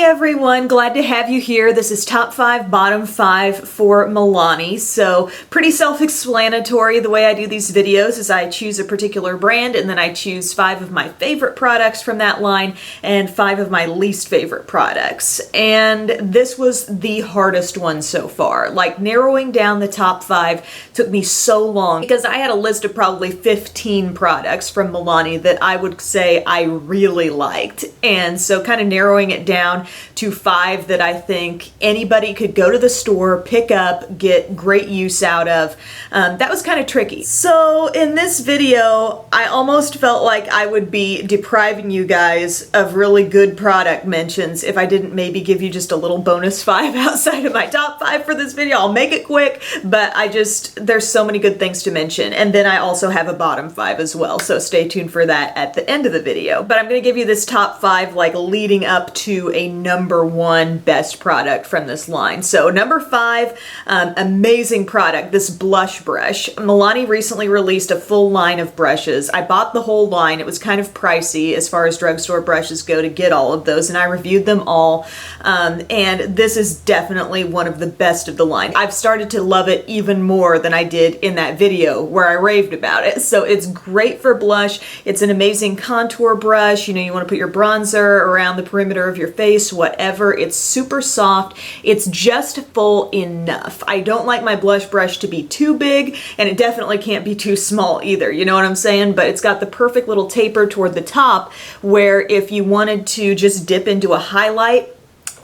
everyone, glad to have you here. This is top 5, bottom 5 for Milani. So pretty self-explanatory. The way I do these videos is I choose a particular brand and then I choose 5 of my favorite products from that line and 5 of my least favorite products. And this was the hardest one so far. Like, narrowing down the top 5 took me so long because I had a list of probably 15 products from Milani that I would say I really liked. And so kind of narrowing it down to 5 that I think anybody could go to the store, pick up, get great use out of. That was kind of tricky. So in this video, I almost felt like I would be depriving you guys of really good product mentions if I didn't maybe give you just a little bonus 5 outside of my top 5 for this video. I'll make it quick, but there's so many good things to mention. And then I also have a bottom 5 as well, so stay tuned for that at the end of the video. But I'm gonna give you this top 5 like leading up to a number 1 best product from this line. So number 5, amazing product, this blush brush. Milani recently released a full line of brushes. I bought the whole line. It was kind of pricey as far as drugstore brushes go to get all of those, and I reviewed them all. And this is definitely one of the best of the line. I've started to love it even more than I did in that video where I raved about it. So it's great for blush. It's an amazing contour brush. You know, you want to put your bronzer around the perimeter of your face, whatever. It's super soft. It's just full enough. I don't like my blush brush to be too big, and it definitely can't be too small either. You know what I'm saying? But it's got the perfect little taper toward the top where if you wanted to just dip into a highlight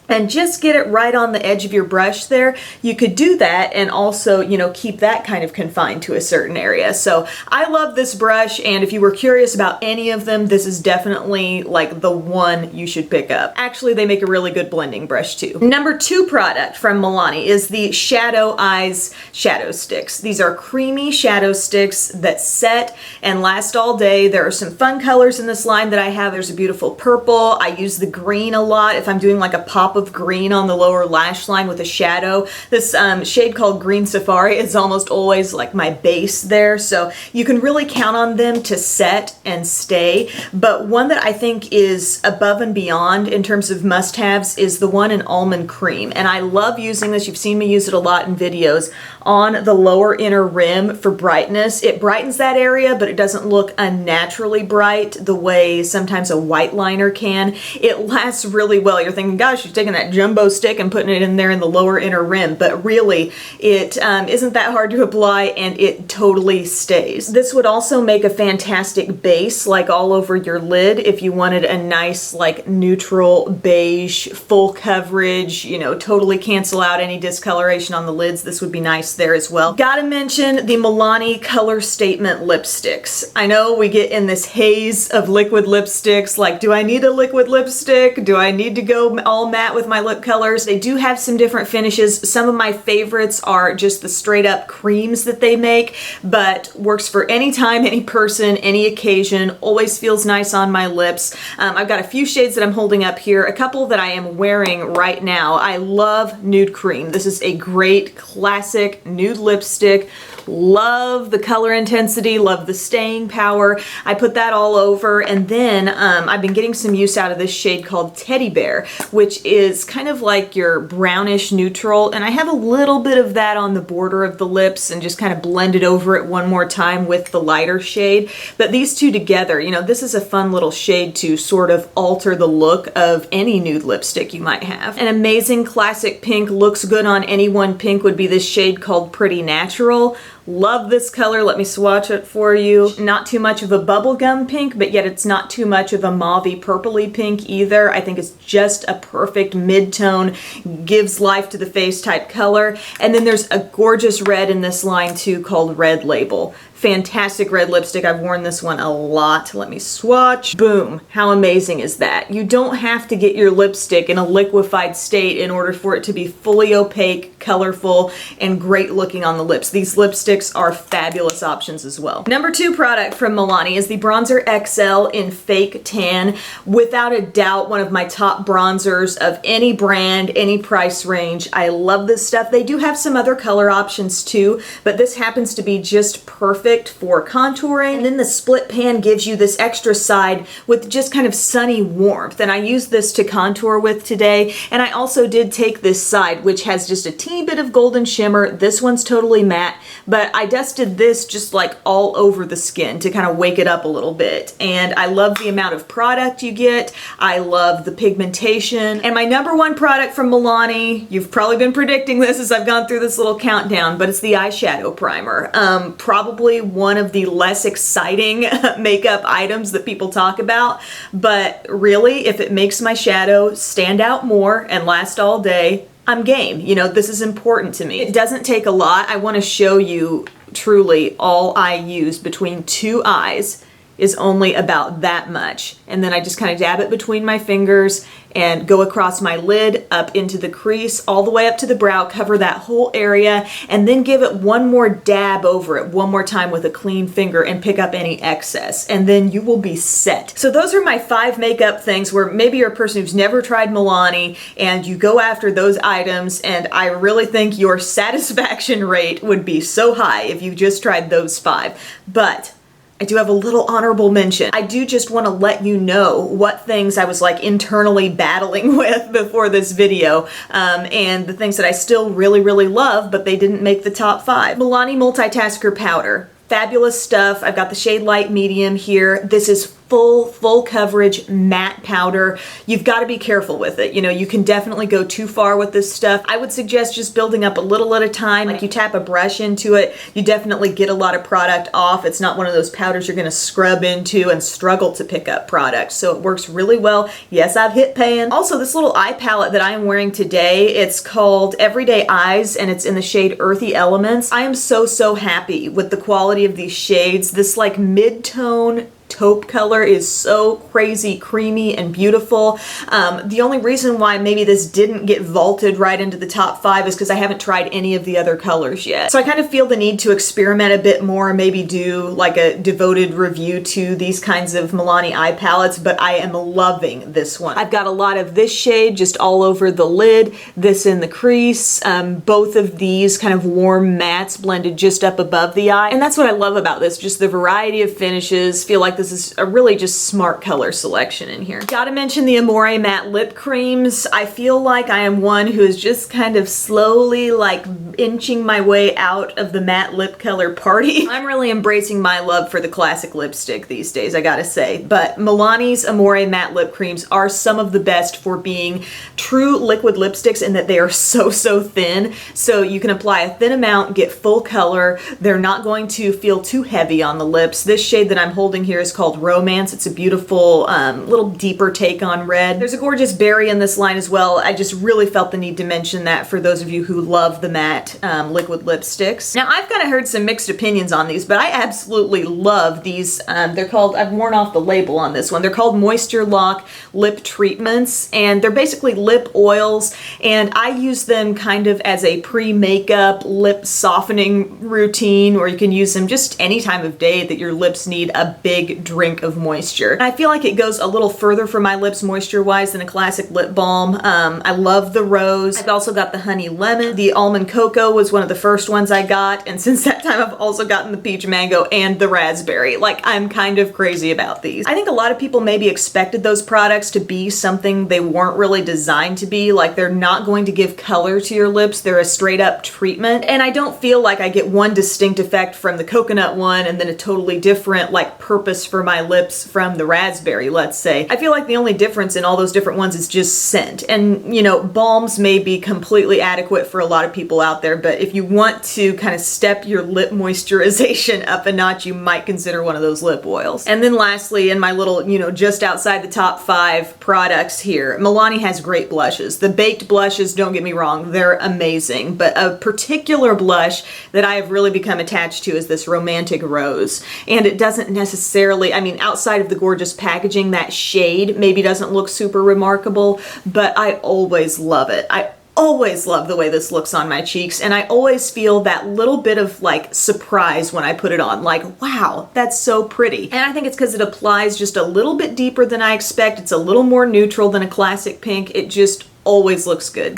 and just get it right on the edge of your brush there, you could do that and also, you know, keep that kind of confined to a certain area. So I love this brush, and if you were curious about any of them, this is definitely like the one you should pick up. Actually, they make a really good blending brush too. Number 2 product from Milani is the Shadow Eyes Shadow Sticks. These are creamy shadow sticks that set and last all day. There are some fun colors in this line that I have. There's a beautiful purple. I use the green a lot if I'm doing like a pop of green on the lower lash line with a shadow. This shade called Green Safari is almost always like my base there, so you can really count on them to set and stay. But one that I think is above and beyond in terms of must-haves is the one in Almond Creme, and I love using this. You've seen me use it a lot in videos on the lower inner rim for brightness. It brightens that area, but it doesn't look unnaturally bright the way sometimes a white liner can. It lasts really well. You're thinking, gosh, you're taking that jumbo stick and putting it in there in the lower inner rim, but really it isn't that hard to apply, and it totally stays. This would also make a fantastic base like all over your lid if you wanted a nice like neutral beige full coverage, you know, totally cancel out any discoloration on the lids. This would be nice there as well. Gotta mention the Milani Color Statement lipsticks. I know we get in this haze of liquid lipsticks, like, do I need a liquid lipstick? Do I need to go all matte with my lip colors? They do have some different finishes. Some of my favorites are just the straight up creams that they make, but works for any time, any person, any occasion. Always feels nice on my lips. I've got a few shades that I'm holding up here, a couple that I am wearing right now. I love Nude Cream. This is a great classic nude lipstick. Love the color intensity, love the staying power. I put that all over, and then I've been getting some use out of this shade called Teddy Bear, which is kind of like your brownish neutral, and I have a little bit of that on the border of the lips and just kind of blended over it one more time with the lighter shade. But these two together, you know, this is a fun little shade to sort of alter the look of any nude lipstick you might have. An amazing classic pink, looks good on anyone pink would be this shade called Pretty Natural. Love this color. Let me swatch it for you. Not too much of a bubblegum pink, but yet it's not too much of a mauvey purpley pink either. I think it's just a perfect mid-tone, gives life to the face type color. And then there's a gorgeous red in this line too called Red Label. Fantastic red lipstick. I've worn this one a lot. Let me swatch. Boom. How amazing is that? You don't have to get your lipstick in a liquefied state in order for it to be fully opaque, colorful, and great looking on the lips. These lipsticks are fabulous options as well. Number 2 product from Milani is the Bronzer XL in Fake Tan. Without a doubt, one of my top bronzers of any brand, any price range. I love this stuff. They do have some other color options too, but this happens to be just perfect perfect for contouring. And then the split pan gives you this extra side with just kind of sunny warmth. And I used this to contour with today. And I also did take this side, which has just a teeny bit of golden shimmer. This one's totally matte, but I dusted this just like all over the skin to kind of wake it up a little bit. And I love the amount of product you get. I love the pigmentation. And my number one product from Milani, you've probably been predicting this as I've gone through this little countdown, but it's the eyeshadow primer. Probably one of the less exciting makeup items that people talk about, but really, if it makes my shadow stand out more and last all day, I'm game. You know, this is important to me. It doesn't take a lot. I want to show you truly all I use between two eyes is only about that much. And then I just kind of dab it between my fingers and go across my lid up into the crease, all the way up to the brow, cover that whole area, and then give it one more dab over it one more time with a clean finger and pick up any excess. And then you will be set. So those are my 5 makeup things where maybe you're a person who's never tried Milani and you go after those items, and I really think your satisfaction rate would be so high if you just tried those 5. But I do have a little honorable mention. I do just want to let you know what things I was like internally battling with before this video, and the things that I still really, really love, but they didn't make the top 5. Milani Multitasker Powder. Fabulous stuff. I've got the shade Light Medium here. This is full coverage matte powder. You've got to be careful with it. You know, you can definitely go too far with this stuff. I would suggest just building up a little at a time. Like you tap a brush into it, you definitely get a lot of product off. It's not one of those powders you're going to scrub into and struggle to pick up product. So it works really well. Yes, I've hit pan. Also, this little eye palette that I am wearing today, it's called Everyday Eyes and it's in the shade Earthy Elements. I am so happy with the quality of these shades. This like mid-tone taupe color is so crazy creamy and beautiful. The only reason why maybe this didn't get vaulted right into the top 5 is because I haven't tried any of the other colors yet. So I kind of feel the need to experiment a bit more, maybe do like a devoted review to these kinds of Milani eye palettes, but I am loving this one. I've got a lot of this shade just all over the lid, this in the crease, both of these kind of warm mattes blended just up above the eye. And that's what I love about this, just the variety of finishes. Feel like this is a really just smart color selection in here. Gotta mention the Amore matte lip creams. I feel like I am one who is just kind of slowly like inching my way out of the matte lip color party. I'm really embracing my love for the classic lipstick these days, I gotta say. But Milani's Amore matte lip creams are some of the best for being true liquid lipsticks in that they are so thin. So you can apply a thin amount, get full color. They're not going to feel too heavy on the lips. This shade that I'm holding here is called Romance. It's a beautiful little deeper take on red. There's a gorgeous berry in this line as well. I just really felt the need to mention that for those of you who love the matte liquid lipsticks. Now I've kind of heard some mixed opinions on these, but I absolutely love these. They're called, I've worn off the label on this one, they're called Moisture Lock Lip Treatments, and they're basically lip oils, and I use them kind of as a pre-makeup lip softening routine, or you can use them just any time of day that your lips need a big drink of moisture. And I feel like it goes a little further for my lips moisture-wise than a classic lip balm. I love the rose. I've also got the honey lemon. The almond cocoa was one of the first ones I got, and since that time I've also gotten the peach mango and the raspberry. Like, I'm kind of crazy about these. I think a lot of people maybe expected those products to be something they weren't really designed to be. Like, they're not going to give color to your lips. They're a straight up treatment. And I don't feel like I get one distinct effect from the coconut one and then a totally different like purpose for my lips from the raspberry, let's say. I feel like the only difference in all those different ones is just scent. And, you know, balms may be completely adequate for a lot of people out there, but if you want to kind of step your lip moisturization up a notch, you might consider one of those lip oils. And then lastly, in my little, you know, just outside the top 5 products here, Milani has great blushes. The baked blushes, don't get me wrong, they're amazing, but a particular blush that I have really become attached to is this Romantic Rose. And it doesn't necessarily, I mean, outside of the gorgeous packaging, that shade maybe doesn't look super remarkable, but I always love it. I always love the way this looks on my cheeks, and I always feel that little bit of like surprise when I put it on, like, wow, that's so pretty. And I think it's because it applies just a little bit deeper than I expect. It's a little more neutral than a classic pink. It just always looks good.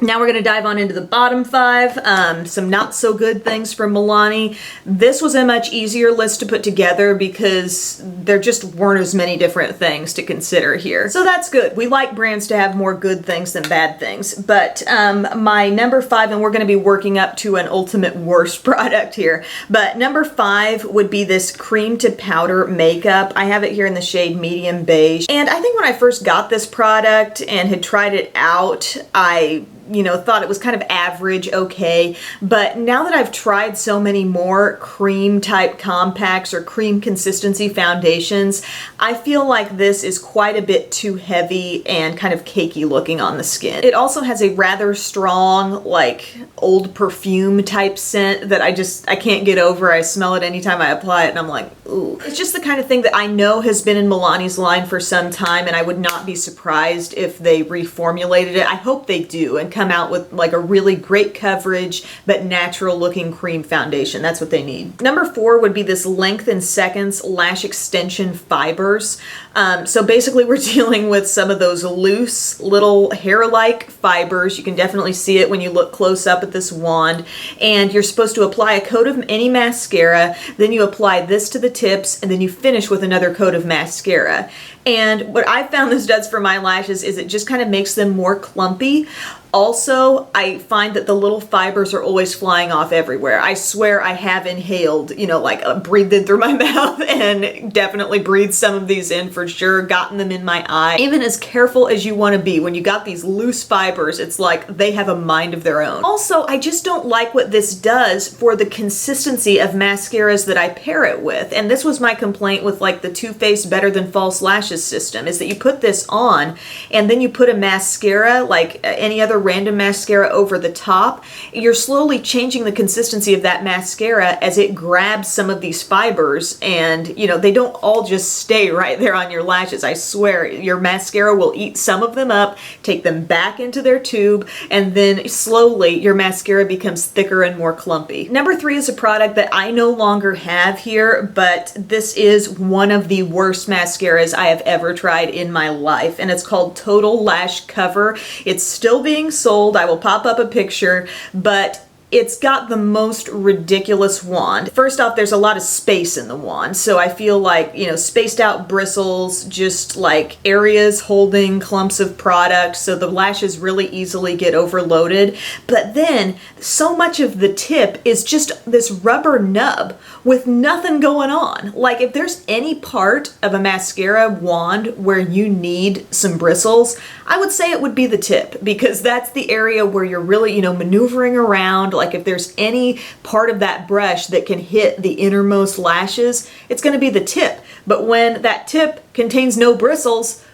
Now we're going to dive on into the bottom 5, some not so good things from Milani. This was a much easier list to put together because there just weren't as many different things to consider here. So that's good. We like brands to have more good things than bad things. But my number 5, and we're going to be working up to an ultimate worst product here, but number 5 would be this cream to powder makeup. I have it here in the shade medium beige. And I think when I first got this product and had tried it out, I thought it was kind of average, okay, but now that I've tried so many more cream type compacts or cream consistency foundations, I feel like this is quite a bit too heavy and kind of cakey looking on the skin. It also has a rather strong, like, old perfume type scent that I can't get over. I smell it anytime I apply it and I'm like, ooh. It's just the kind of thing that I know has been in Milani's line for some time, and I would not be surprised if they reformulated it. I hope they do and come out with like a really great coverage but natural looking cream foundation. That's what they need. Number 4 would be this Length in Seconds Lash Extension Fibers. So basically we're dealing with some of those loose little hair-like fibers. You can definitely see it when you look close up at this wand. And you're supposed to apply a coat of any mascara, then you apply this to the tips, and then you finish with another coat of mascara. And what I found this does for my lashes is it just kind of makes them more clumpy. Also, I find that the little fibers are always flying off everywhere. I swear I have inhaled, breathed in through my mouth and definitely breathed some of these in for sure, gotten them in my eye. Even as careful as you want to be, when you got these loose fibers, it's like they have a mind of their own. Also, I just don't like what this does for the consistency of mascaras that I pair it with. And this was my complaint with like the Too Faced Better Than False Lashes system, is that you put this on and then you put a mascara, like any other random mascara, over the top. You're slowly changing the consistency of that mascara as it grabs some of these fibers, and they don't all just stay right there on your lashes. I swear your mascara will eat some of them up, take them back into their tube, and then slowly your mascara becomes thicker and more clumpy. Number 3 is a product that I no longer have here, but this is one of the worst mascaras I have ever tried in my life, and it's called Total Lash Cover. It's still being sold. I will pop up a picture, but it's got the most ridiculous wand. First off, there's a lot of space in the wand, so I feel like, spaced out bristles, just like areas holding clumps of product, so the lashes really easily get overloaded. But then, so much of the tip is just this rubber nub with nothing going on. Like, if there's any part of a mascara wand where you need some bristles, I would say it would be the tip, because that's the area where you're really, maneuvering around. Like, if there's any part of that brush that can hit the innermost lashes, it's going to be the tip. But when that tip contains no bristles,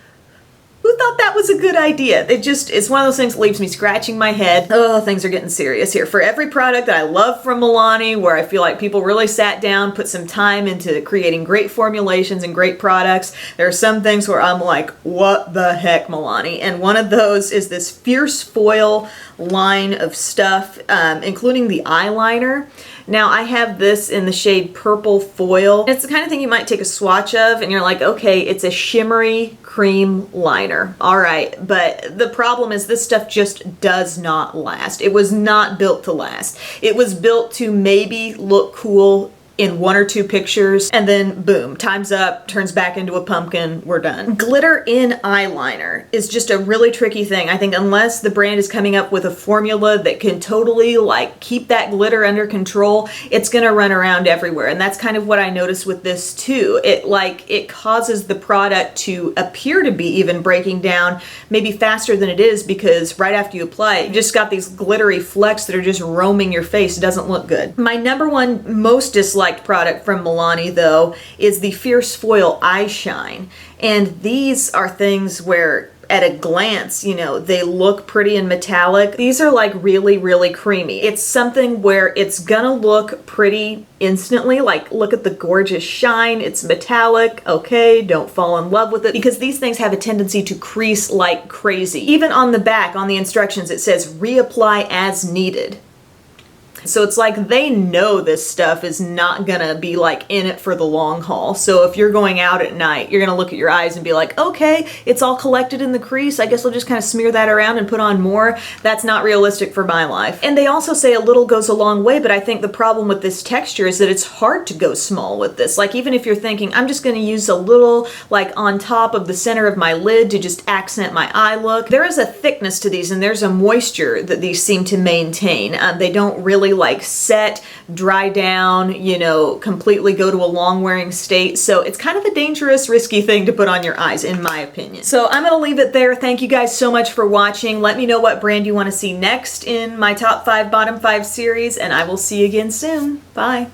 who thought that was a good idea? It's one of those things that leaves me scratching my head. Oh, things are getting serious here. For every product that I love from Milani, where I feel like people really sat down, put some time into creating great formulations and great products, there are some things where I'm like, what the heck, Milani? And one of those is this Fierce Foil line of stuff, including the eyeliner. Now, I have this in the shade Purple Foil. It's the kind of thing you might take a swatch of and you're like, okay, it's a shimmery cream liner. All right, but the problem is this stuff just does not last. It was not built to last. It was built to maybe look cool in 1 or 2 pictures, and then boom, time's up, turns back into a pumpkin, we're done. Glitter in eyeliner is just a really tricky thing. I think unless the brand is coming up with a formula that can totally keep that glitter under control, it's gonna run around everywhere. And that's kind of what I noticed with this too. It causes the product to appear to be even breaking down maybe faster than it is, because right after you apply it, you just got these glittery flecks that are just roaming your face. It doesn't look good. My number 1 most disliked product from Milani, though, is the Fierce Foil Eye Shine. And these are things where at a glance, they look pretty and metallic. These are like really, really creamy. It's something where it's gonna look pretty instantly. Like, look at the gorgeous shine. It's metallic. Okay, don't fall in love with it, because these things have a tendency to crease like crazy. Even on the back, on the instructions, it says reapply as needed. So it's like they know this stuff is not gonna be like in it for the long haul. So if you're going out at night, you're gonna look at your eyes and be like, okay, it's all collected in the crease. I guess I'll just kind of smear that around and put on more. That's not realistic for my life. And they also say a little goes a long way, but I think the problem with this texture is that it's hard to go small with this. Like even if you're thinking, I'm just gonna use a little like on top of the center of my lid to just accent my eye look. There is a thickness to these and there's a moisture that these seem to maintain. They don't really like set, dry down, you know, completely go to a long wearing state. So it's kind of a dangerous, risky thing to put on your eyes in my opinion. So I'm gonna leave it there. Thank you guys so much for watching. Let me know what brand you want to see next in my top 5, bottom 5 series, and I will see you again soon. Bye.